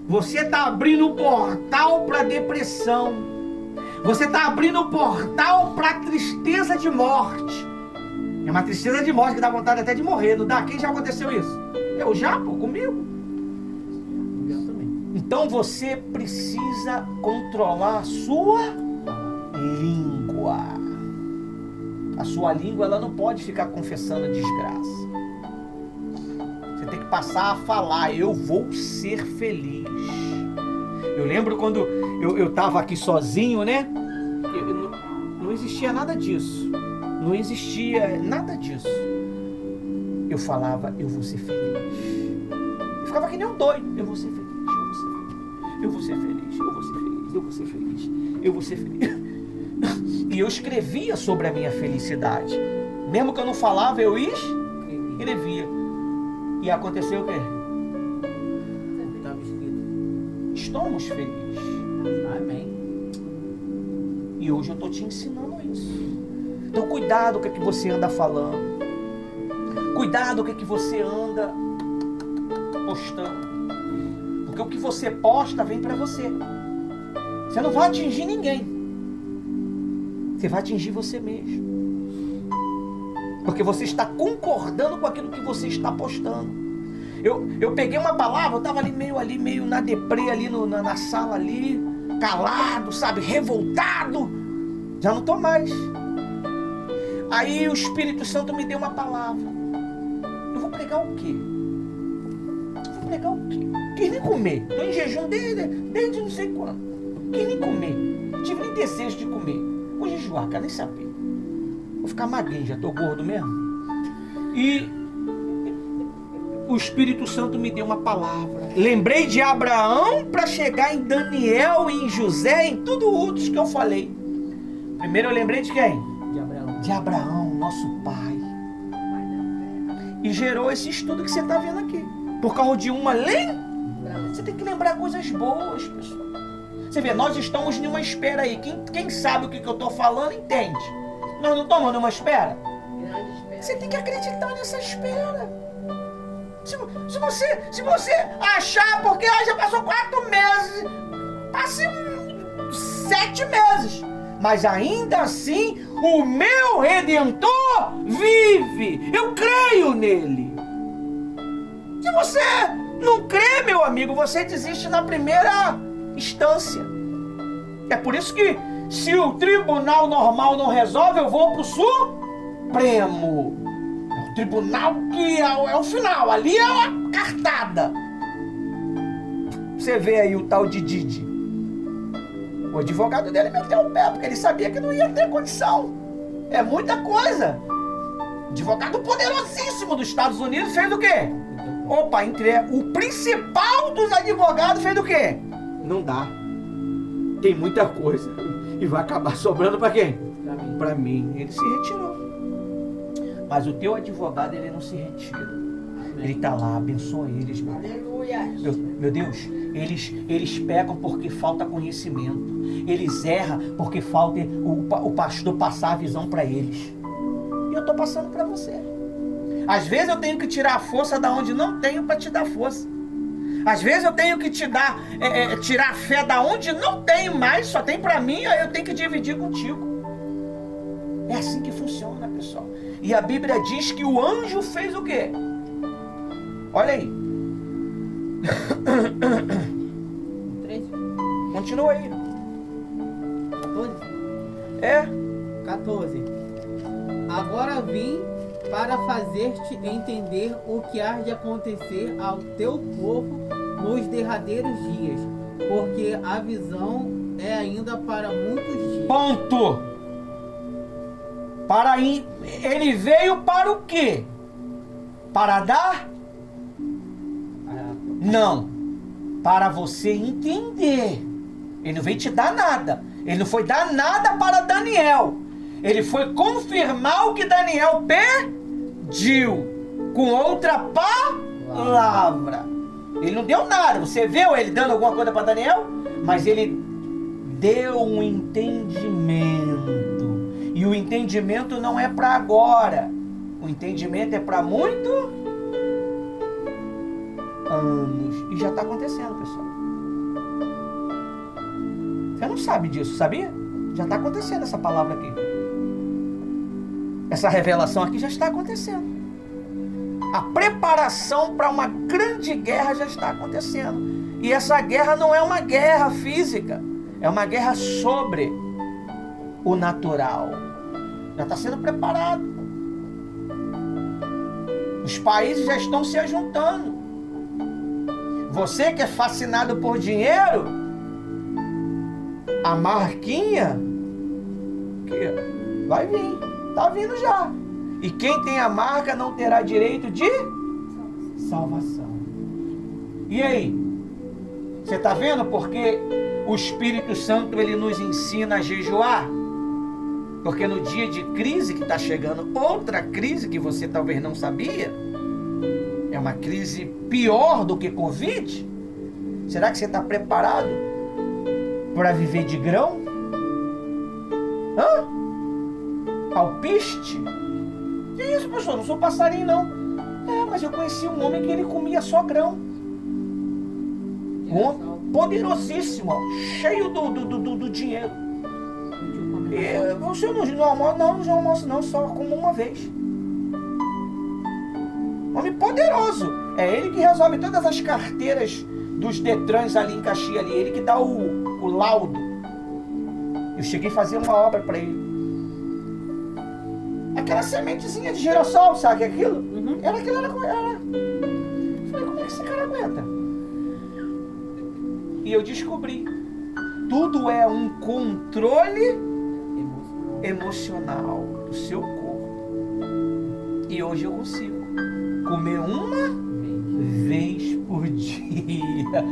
Você está abrindo um portal para depressão. Você está abrindo um portal para tristeza de morte. É uma tristeza de morte que dá vontade até de morrer. Não dá? Quem já aconteceu isso? Eu já, pô, comigo. Eu também. Então você precisa controlar a sua língua. A sua língua, ela não pode ficar confessando desgraça. Você tem que passar a falar: eu vou ser feliz. Eu lembro quando eu estava aqui sozinho, né? Não existia nada disso. Não existia nada disso. Eu falava: eu vou ser feliz. Eu ficava que nem um doido. Eu vou ser feliz. Eu vou ser feliz. Eu vou ser feliz. Eu vou ser feliz. Eu vou ser feliz. E eu escrevia sobre a minha felicidade. Mesmo que eu não falava, eu escrevia. E aconteceu o quê? estamos felizes. Amém. E hoje eu estou te ensinando isso. Então cuidado com o que você anda falando. Cuidado com o que você anda postando. Porque o que você posta vem para você. Você não vai atingir ninguém. Você vai atingir você mesmo. Porque você está concordando com aquilo que você está postando. Eu peguei uma palavra, eu estava meio na deprê, ali na sala ali, calado, sabe, revoltado. Já não estou mais. Aí o Espírito Santo me deu uma palavra. Eu vou pregar o quê? Quis nem comer. Estou em jejum desde não sei quando. Quis nem comer. Não tive nem desejo de comer. Vou jejuar, quero nem saber. Vou ficar magrinho, já estou gordo mesmo. E o Espírito Santo me deu uma palavra. Lembrei de Abraão para chegar em Daniel, em José, em tudo outros que eu falei. Primeiro eu lembrei de quem? De Abraão. De Abraão, nosso pai. E gerou esse estudo que você está vendo aqui. Por causa de uma lei, você tem que lembrar coisas boas, pessoal. Você vê, nós estamos numa espera aí. Quem sabe o que eu estou falando, entende. Nós não estamos numa espera. Grande espera. Você tem que acreditar nessa espera. Se você achar, porque já passou 4 meses, passe 7 meses, mas ainda assim o meu Redentor vive. Eu creio nele. Se você não crê, meu amigo, você desiste na primeira instância. É por isso que se o tribunal normal não resolve, eu vou pro Supremo. É o tribunal que é o final, ali é a cartada. Você vê aí o tal de Didi. O advogado dele meteu o pé, porque ele sabia que não ia ter condição. É muita coisa. Advogado poderosíssimo dos Estados Unidos fez o quê? Opa, o principal dos advogados fez o quê? Não dá. Tem muita coisa. E vai acabar sobrando para quem? Para mim. Ele se retirou. Mas o teu advogado, ele não se retira. Ele está lá, abençoa eles, meu Deus. Aleluia. Meu Deus, eles pecam porque falta conhecimento. Eles erram porque falta o pastor passar a visão para eles. E eu estou passando para você. Às vezes eu tenho que tirar a força da onde não tenho para te dar força. Às vezes eu tenho que te dar, tirar a fé da onde não tenho mais, só tem para mim, aí eu tenho que dividir contigo. É assim que funciona, pessoal. E a Bíblia diz que o anjo fez o quê? Olha aí. 13, Continua aí. 14. É. 14. Agora vim para fazer-te entender o que há de acontecer ao teu povo nos derradeiros dias, porque a visão é ainda para muitos dias. Ponto. Ele veio para o quê? Para dar? Não. Para você entender. Ele não veio te dar nada. Ele não foi dar nada para Daniel. Ele foi confirmar o que Daniel pediu. Com outra palavra. Ele não deu nada. Você viu ele dando alguma coisa para Daniel? Mas ele deu um entendimento. E o entendimento não é para agora. O entendimento é para muito anos. E já está acontecendo, pessoal. Você não sabe disso, sabia? Já está acontecendo essa palavra aqui. Essa revelação aqui já está acontecendo. A preparação para uma grande guerra já está acontecendo. E essa guerra não é uma guerra física. É uma guerra sobre o natural. Já está sendo preparado. Os países já estão se ajuntando. Você que é fascinado por dinheiro, a marquinha que vai vir. Está vindo já. E quem tem a marca não terá direito de salvação. E aí? Você está vendo porque o Espírito Santo ele nos ensina a jejuar? Porque no dia de crise que está chegando, outra crise que você talvez não sabia, é uma crise pior do que Covid, Será que você está preparado para viver de grão? Hã? Alpiste? Que isso, pastor? Não sou passarinho, não. Mas eu conheci um homem que ele comia só grão. Poderosíssimo, ó, cheio do dinheiro. Você não almoça não, só como uma vez. Homem poderoso. É ele que resolve todas as carteiras dos Detrans ali em Caxias ali. Ele que dá o laudo. Eu cheguei a fazer uma obra para ele. Aquela sementezinha de girassol, sabe aquilo? Uhum. Era. Eu falei, como é que esse cara aguenta? E eu descobri. Tudo é um controle emocional do seu corpo. E hoje eu consigo comer uma vez por dia.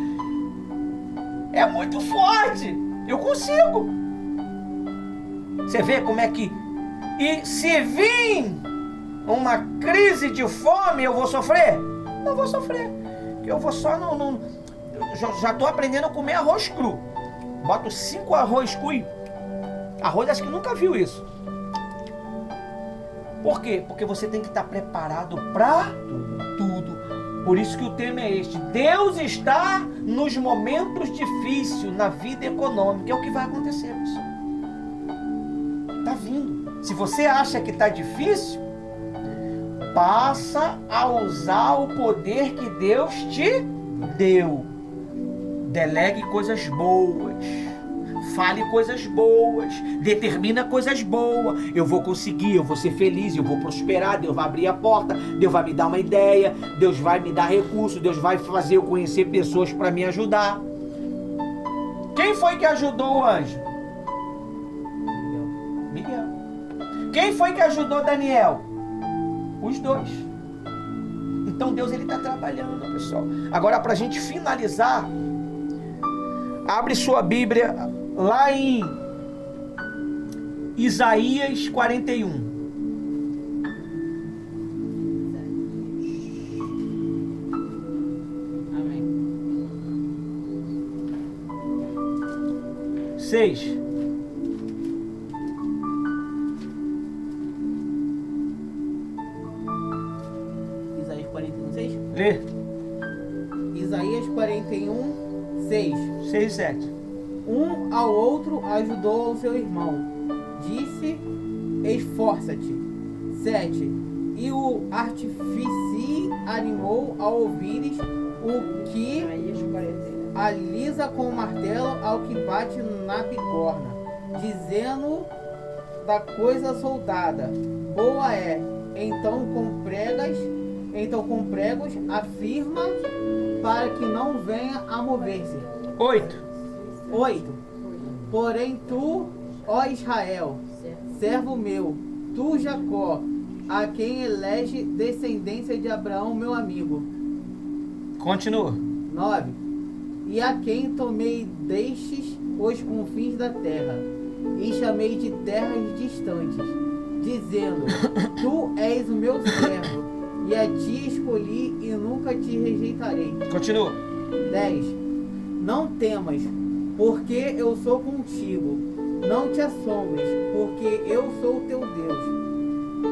É muito forte. Eu consigo. Você vê como é que... E se vir uma crise de fome, eu vou sofrer? Não vou sofrer. Eu vou só já estou aprendendo a comer arroz cru. Boto 5 arroz cru. Arroz, acho que nunca viu isso. Por quê? Porque você tem que estar preparado para tudo. Por isso que o tema é este. Deus está nos momentos difíceis na vida econômica. É o que vai acontecer, pessoal. Está vindo. Se você acha que está difícil, passa a usar o poder que Deus te deu. Delegue coisas boas. Fale coisas boas, determina coisas boas. Eu vou conseguir, eu vou ser feliz, eu vou prosperar. Deus vai abrir a porta, Deus vai me dar uma ideia, Deus vai me dar recurso, Deus vai fazer eu conhecer pessoas para me ajudar. Quem foi que ajudou o anjo? Miguel. Quem foi que ajudou Daniel? Os dois. Então Deus ele está trabalhando, pessoal. Agora, para a gente finalizar, abre sua Bíblia lá em Isaías 41. Amém. 6. Isaías 41, 6. Lê. Isaías 41, 6. 6 e 7. Um ao outro ajudou ao seu irmão. Disse, esforça-te. 7. E o artífice animou ao ouvires o que alisa com o martelo ao que bate na bigorna, dizendo da coisa soldada. Boa é. Então com pregos afirma para que não venha a mover-se. 8. 8. Porém tu, ó Israel, servo meu, tu Jacó, a quem elege descendência de Abraão, meu amigo. Continua. 9. E a quem tomei destes os confins da terra, e chamei de terras distantes, dizendo, tu és o meu servo, e a ti escolhi e nunca te rejeitarei. Continua. 10. Não temas, porque eu sou contigo. Não te assombres, porque eu sou teu Deus.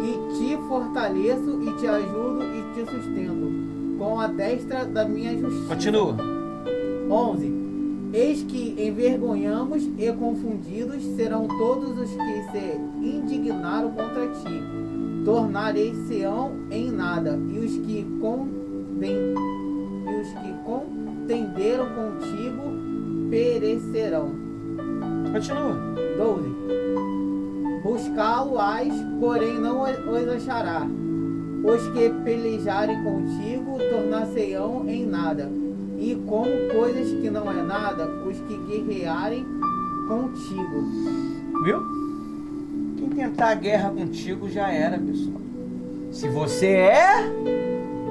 E te fortaleço e te ajudo e te sustento com a destra da minha justiça. Continua. 11. Eis que envergonhamos e confundidos serão todos os que se indignaram contra ti. Tornarei Sião em nada, e os que contenderam contigo perecerão. Continua. 12. Buscá-lo-ás, porém não os achará. Os que pelejarem contigo tornar-se-ão em nada, e como coisas que não é nada, os que guerrearem contigo. Viu? Quem tentar a guerra contigo já era, pessoal. Se você é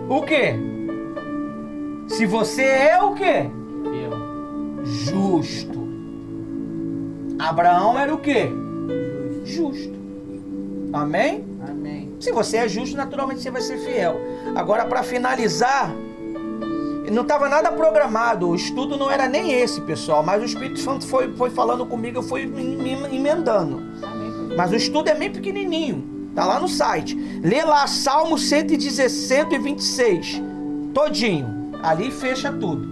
o quê? Se você é o quê? Justo. Abraão era o quê? Justo. Amém? Amém. Se você é justo, naturalmente você vai ser fiel. Agora, para finalizar, Não estava nada programado, o estudo não era nem esse, pessoal, mas o Espírito Santo foi falando comigo, eu fui me emendando. Mas o estudo é bem pequenininho, tá lá no site. Lê lá Salmo 126, todinho, ali fecha tudo.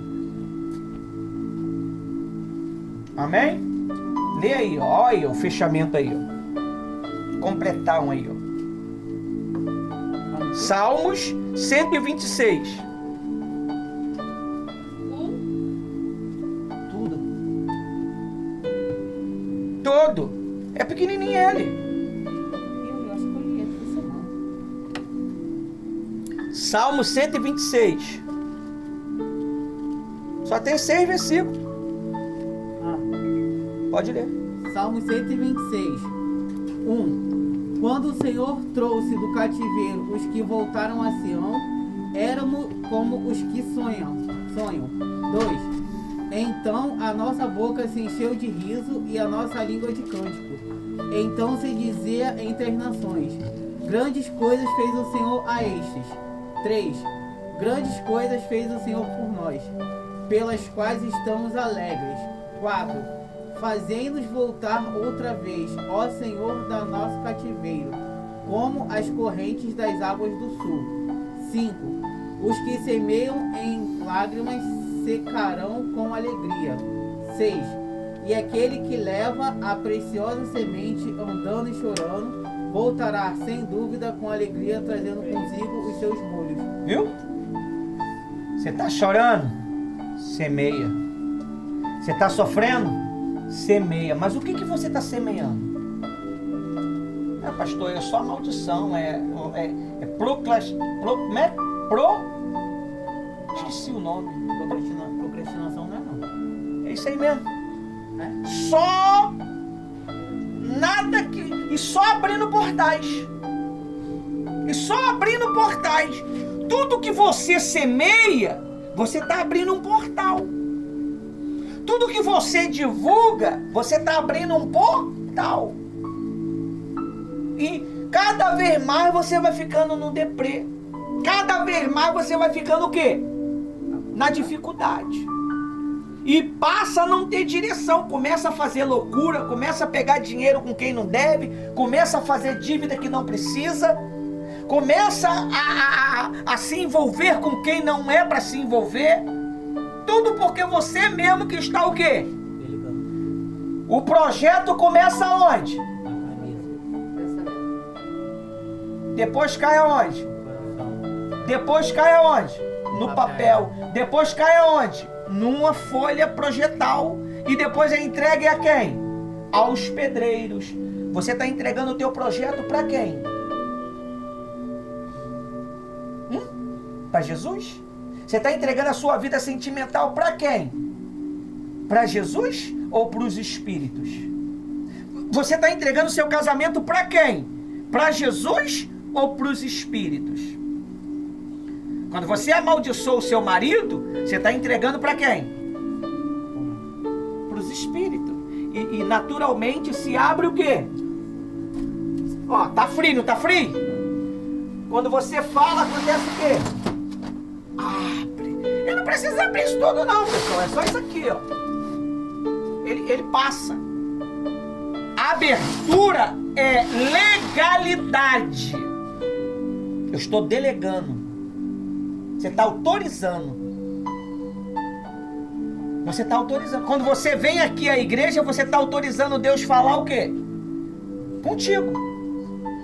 Amém? Lê aí, ó, olha aí, o fechamento aí, ó. Completar um aí, ó. Salmos 126. Tudo. Todo. É pequenininho ele. Eu acho que eu li isso não. Salmo 126. Só tem 6 versículos. Pode ler. Salmo 126, 1. Quando o Senhor trouxe do cativeiro os que voltaram a Sião, éramos como os que sonham. 2. Então a nossa boca se encheu de riso e a nossa língua de cântico. Então se dizia entre as nações: grandes coisas fez o Senhor a estes. 3. Grandes coisas fez o Senhor por nós, pelas quais estamos alegres. 4. Fazei-nos voltar outra vez, ó Senhor, da nosso cativeiro, como as correntes das águas do sul. 5. Os que semeiam em lágrimas secarão com alegria. 6. E aquele que leva a preciosa semente andando e chorando, voltará sem dúvida com alegria, trazendo consigo os seus molhos. Viu? Você está chorando? Semeia. Você está sofrendo? Semeia. Mas o que você está semeando? Pastor, é só maldição. Esqueci o nome. Procrastinação não é não. É isso aí mesmo. É? Só nada que. E só abrindo portais. E só abrindo portais. Tudo que você semeia, você está abrindo um portal. Tudo que você divulga, você está abrindo um portal. E cada vez mais você vai ficando no deprê. Cada vez mais você vai ficando o quê? Na dificuldade. E passa a não ter direção. Começa a fazer loucura, começa a pegar dinheiro com quem não deve, começa a fazer dívida que não precisa, começa a se envolver com quem não é para se envolver. Tudo porque você mesmo que está o quê? O projeto começa aonde? Depois cai aonde? Depois cai aonde? No papel. Depois cai aonde? Numa folha projetal. E depois é entregue a quem? Aos pedreiros. Você está entregando o teu projeto para quem? Para Jesus? Você está entregando a sua vida sentimental para quem? Para Jesus ou para os espíritos? Você está entregando o seu casamento para quem? Para Jesus ou para os espíritos? Quando você amaldiçoa o seu marido, você está entregando para quem? Para os espíritos. E naturalmente se abre o quê? Ó, tá frio, não tá frio? Quando você fala, acontece o quê? Abre. Ele não precisa abrir isso tudo não, pessoal. É só isso aqui, ó. Ele passa. Abertura é legalidade. Eu estou delegando. Você está autorizando. Você está autorizando. Quando você vem aqui à igreja, você está autorizando Deus falar o quê? Contigo.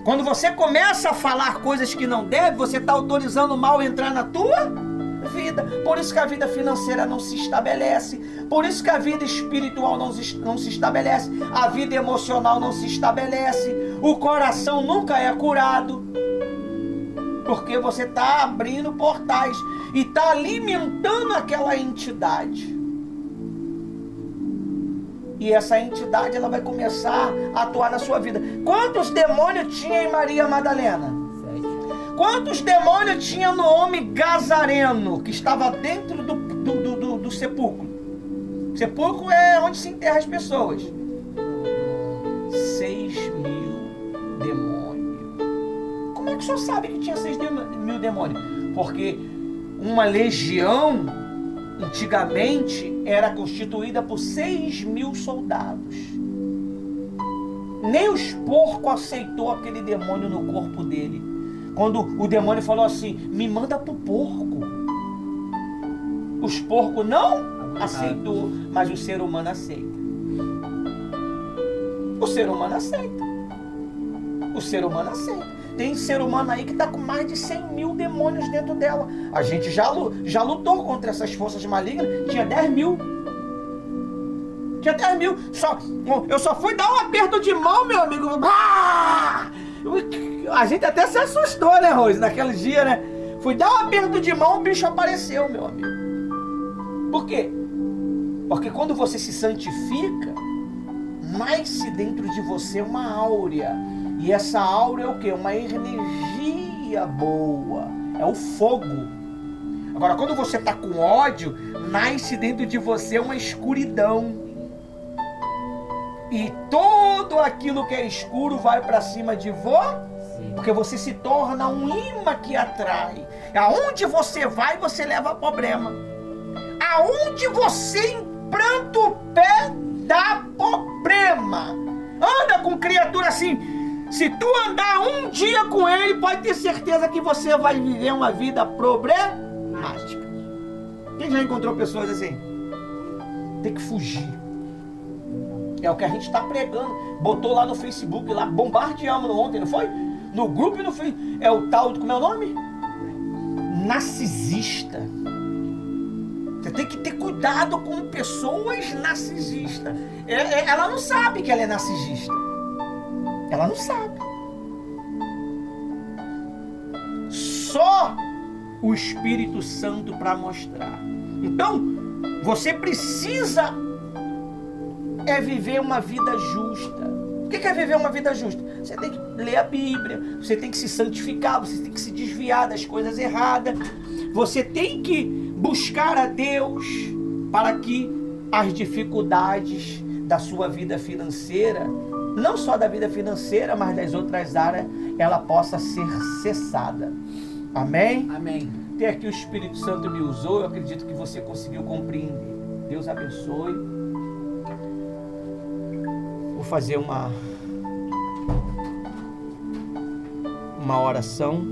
Quando você começa a falar coisas que não deve, você está autorizando o mal entrar na tua vida. Por isso que a vida financeira não se estabelece. Por isso que a vida espiritual não se estabelece. A vida emocional não se estabelece. O coração nunca é curado. Porque você está abrindo portais e está alimentando aquela entidade. E essa entidade ela vai começar a atuar na sua vida. Quantos demônios tinha em Maria Madalena? 7. Quantos demônios tinha no homem Gazareno, que estava dentro do sepulcro? Sepulcro é onde se enterra as pessoas. 6.000 demônios. Como é que o senhor sabe que tinha 6.000 demônios? Porque uma legião antigamente era constituída por 6.000 soldados. Nem os porcos aceitou aquele demônio no corpo dele. Quando o demônio falou assim, me manda pro porco. Os porcos não aceitou, mas o ser humano aceita. O ser humano aceita. O ser humano aceita. Tem ser humano aí que está com mais de 100.000 demônios dentro dela. A gente já lutou contra essas forças malignas. Tinha 10.000. Tinha 10.000. Eu só fui dar um aperto de mão, meu amigo. A gente até se assustou, né, Rose? Naquele dia, né? Fui dar um aperto de mão, o bicho apareceu, meu amigo. Por quê? Porque quando você se santifica, nasce dentro de você uma áurea. E essa áurea é o quê? Uma energia boa. É o fogo. Agora, quando você está com ódio, nasce dentro de você uma escuridão. E tudo aquilo que é escuro vai para cima de você. Porque você se torna um imã que atrai. Aonde você vai, você leva problema. Aonde você implanta o pé, dá problema. Anda com criatura assim. Se tu andar um dia com ele, pode ter certeza que você vai viver uma vida problemática. Quem já encontrou pessoas assim? Tem que fugir. É o que a gente está pregando. Botou lá no Facebook, lá, bombardeamos ontem, não foi? No grupo e no Facebook. É o tal, como é o nome? Narcisista. Você tem que ter cuidado com pessoas narcisistas. Ela não sabe que ela é narcisista. Ela não sabe. Só o Espírito Santo para mostrar. Então, você precisa viver uma vida justa. O que é viver uma vida justa? Você tem que ler a Bíblia, você tem que se santificar, você tem que se desviar das coisas erradas, você tem que buscar a Deus para que as dificuldades da sua vida financeira, não só da vida financeira, mas das outras áreas, ela possa ser cessada. Amém? Amém. Até aqui o Espírito Santo me usou, eu acredito que você conseguiu compreender. Deus abençoe. Vou fazer uma oração.